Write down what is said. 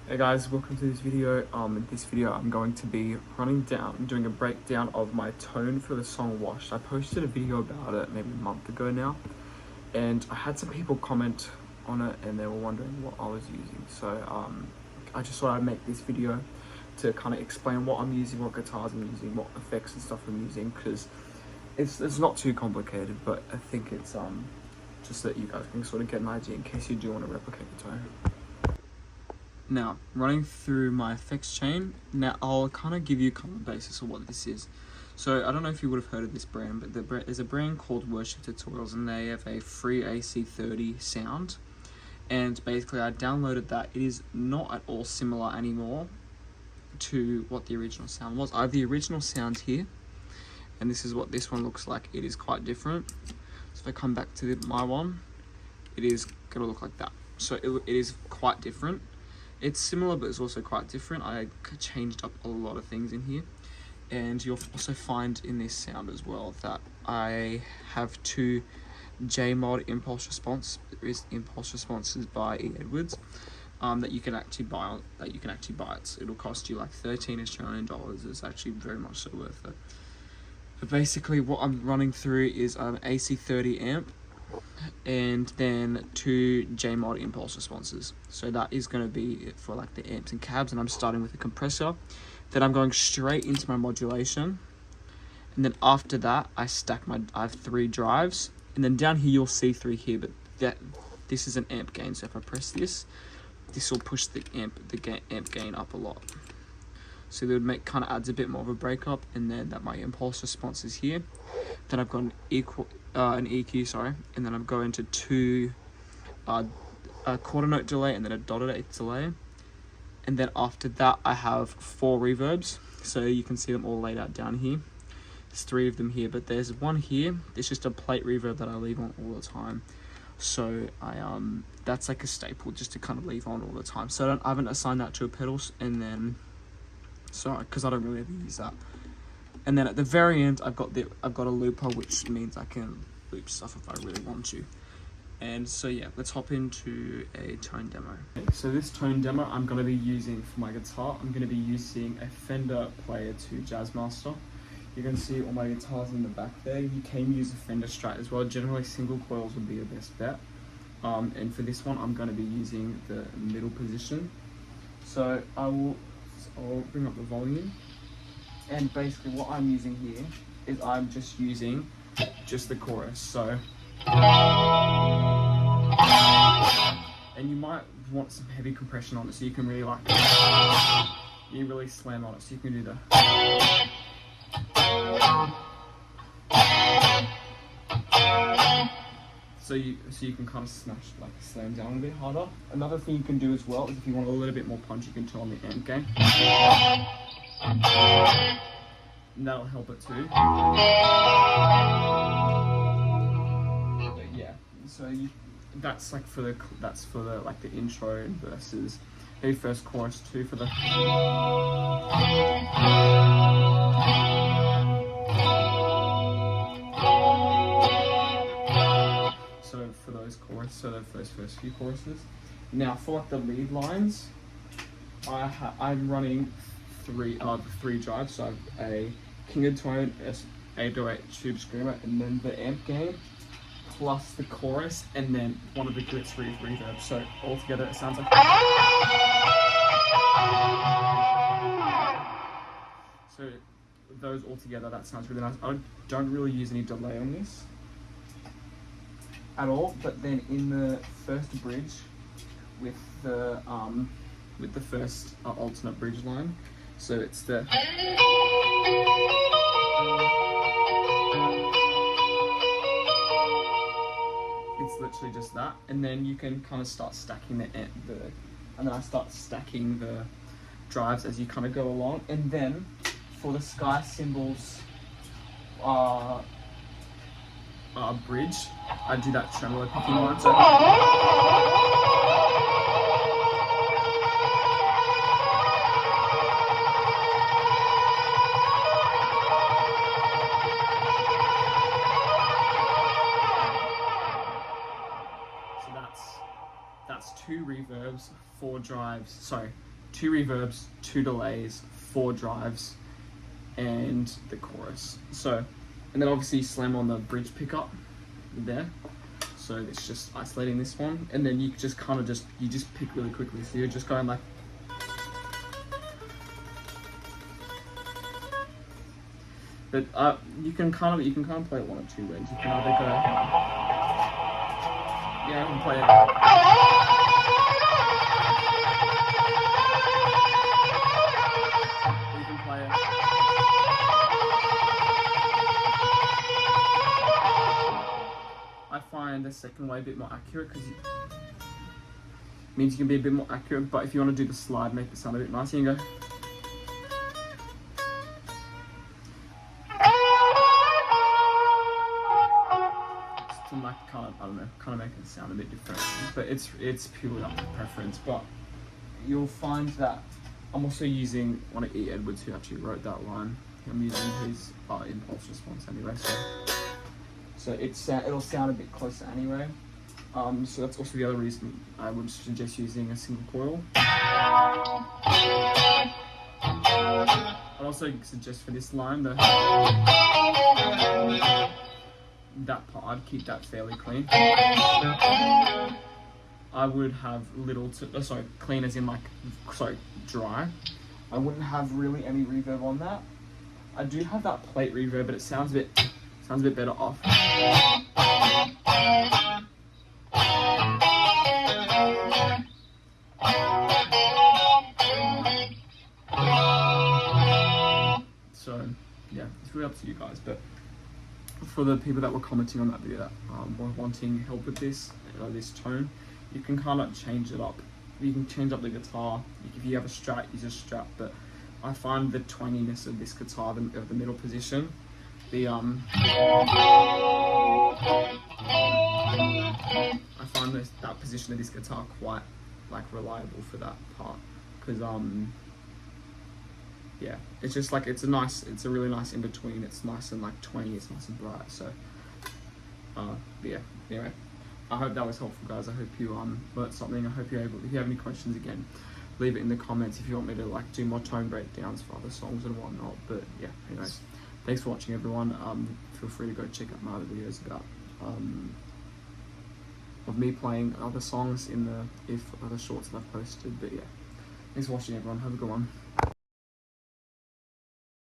Hey guys, welcome to this video. In this video I'm going to be doing a breakdown of my tone for the song Washed. I posted a video about it maybe a month ago now, and I had some people comment on it and they were wondering what I was using. So I just thought I'd make this video to kind of explain what I'm using, what guitars I'm using, what effects and stuff I'm using, because it's not too complicated, but I think it's just so that you guys can sort of get an idea in case you do want to replicate the tone. Now, running through my effects chain, now I'll kind of give you kind of the basis of what this is. So, I don't know if you would have heard of this brand, but there's a brand called Worship Tutorials, and they have a free AC30 sound. And basically, I downloaded that. It is not at all similar anymore to what the original sound was. I have the original sound here, and this is what this one looks like. It is quite different. So, if I come back to my one, it is going to look like that. So, it is quite different. It's similar, but it's also quite different. I changed up a lot of things in here. And you'll also find in this sound as well that I have two J-Mod impulse responses by E. Edwards that you can actually buy. It'll cost you like 13 Australian dollars. It's actually very much so worth it. But basically, what I'm running through is an AC30 amp, and then two J-Mod impulse responses. So that is going to be it for like the amps and cabs, and I'm starting with a compressor. Then I'm going straight into my modulation, and then after that I have 3 drives, and then down here you'll see 3 here, but this is an amp gain. So if I press this will push the amp gain up a lot. So that would adds a bit more of a breakup, and then that my impulse response is here. Then I've got an EQ, and then I'm going to 2 a quarter note delay and then a dotted 8th delay. And then after that I have 4 reverbs, so you can see them all laid out down here. There's 3 of them here, but there's one here. It's just a plate reverb that I leave on all the time. So that's like a staple just to kind of leave on all the time. So I haven't assigned that to a pedals, and then because I don't really ever use that. And then at the very end, I've got a looper, which means I can loop stuff if I really want to. And so yeah, let's hop into a tone demo. Okay, so this tone demo I'm going to be using for my guitar. I'm going to be using a Fender Player 2 Jazzmaster. You can see all my guitars in the back there. You can use a Fender Strat as well. Generally, single coils would be your best bet. And for this one, I'm going to be using the middle position. So I'll bring up the volume. And basically what I'm using here is I'm just using the chorus. So, and you might want some heavy compression on it, so you can really you really slam on it, so you can do the. So you can kind of slam down a bit harder. Another thing you can do as well is if you want a little bit more punch, you can turn on the amp gain. And that'll help it too. But yeah, so that's for the intro and verses. Maybe first chorus too for the. So for those first few choruses. Now for like the lead lines, I'm running 3 drives. So I have a King of Tone S808 Tube Screamer, and then the amp gain plus the chorus, and then one of the Glitz reverb. So altogether it sounds like. So those all together, that sounds really nice. I don't really use any delay on this at all, but then in the first bridge with the first alternate bridge line, so it's the it's literally just that, and then you can kind of start stacking and then I start stacking the drives as you kind of go along. And then for the sky cymbals bridge, I do that tremolo picking one. So that's 2 reverbs, 4 drives. Sorry, 2 reverbs, 2 delays, 4 drives, and the chorus. So, and then obviously slam on the bridge pickup there. So it's just isolating this one, and then you just kind of you just pick really quickly. So you're just going like, but you can kind of play it one or two ways. You can either go, yeah, I can play it. You can play it. I find the second way a bit more accurate because it means you can be a bit more accurate. But if you want to do the slide, make it sound a bit nicer, you can go. To like kind of make it sound a bit different. But it's purely up to preference. But you'll find that I'm also using one of E. Edwards, who actually wrote that line. I'm using his impulse response anyway. So it'll sound a bit closer anyway. So that's also the other reason I would suggest using a single coil. I'd also suggest for this line that part, I'd keep that fairly clean. I would have clean as in dry. I wouldn't have really any reverb on that. I do have that plate reverb, but it sounds a bit better off. So yeah, it's really up to you guys. But for the people that were commenting on that video that were wanting help with this tone, you can kind of change it up. You can change up the guitar. If you have a Strat, use a Strat. But I find the twanginess of this guitar, of the middle position, I find that position of this guitar quite reliable for that part, because yeah, it's just it's a really nice in between. It's nice and twangy. It's nice and bright. So yeah. Anyway, I hope that was helpful, guys. I hope you learnt something. I hope you're able. If you have any questions, again, leave it in the comments if you want me to do more tone breakdowns for other songs and whatnot. But yeah, anyways, thanks for watching, everyone. Feel free to go check out my other videos about of me playing other songs in the other shorts that I've posted. But yeah, thanks for watching, everyone. Have a good one.